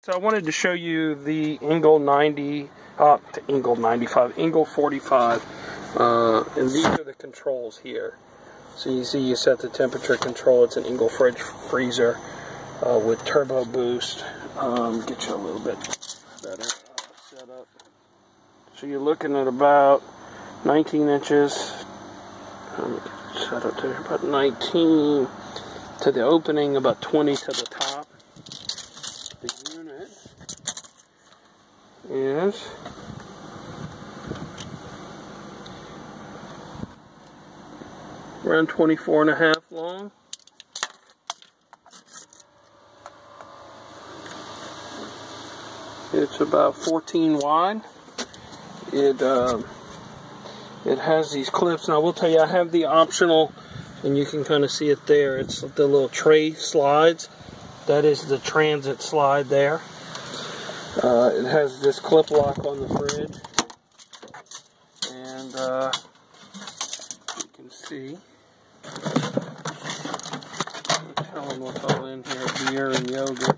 So I wanted to show you the Engel 45, and these are the controls here. So you see, you set the temperature control. It's an Engel fridge freezer with turbo boost. Get you a little bit better set up. So you're looking at about 19 inches. Set up there, about 19 to the opening, about 20 to the top. The unit is around 24.5 long. It's about 14 wide. It has these clips. Now I will tell you, I have the optional, and you can kind of see it there. It's the little tray slides. That is the transit slide there. It has this clip lock on the fridge, and you can see. I'm telling what's all in here: beer and yogurt.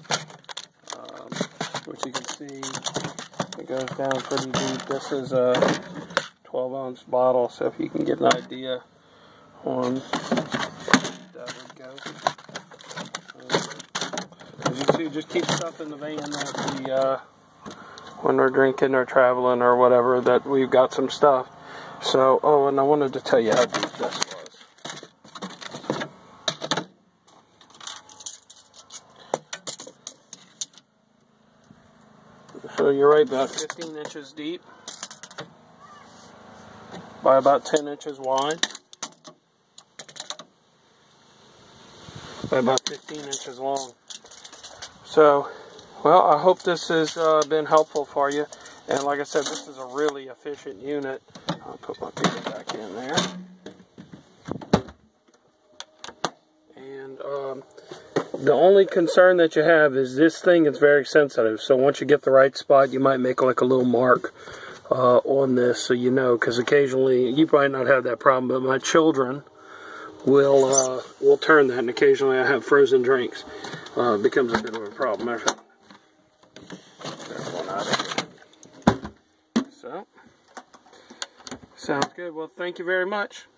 Which you can see, it goes down pretty deep. This is a 12-ounce bottle, so if you can get an idea on that would go. As you can see, just keep stuff in the van that when we're drinking or traveling or whatever, that we've got some stuff. So, oh, and I wanted to tell you how deep this was. So you're right about 15 inches deep by about 10 inches wide by about 15 inches long. So, well, I hope this has been helpful for you. And like I said, this is a really efficient unit. I'll put my beer back in there. And the only concern that you have is this thing is very sensitive. So once you get the right spot, you might make like a little mark on this, so you know, because occasionally, you probably not have that problem, but my children will turn that, and occasionally I have frozen drinks. It becomes a bit of a problem. There's one out of here. So, sounds good. Well, thank you very much.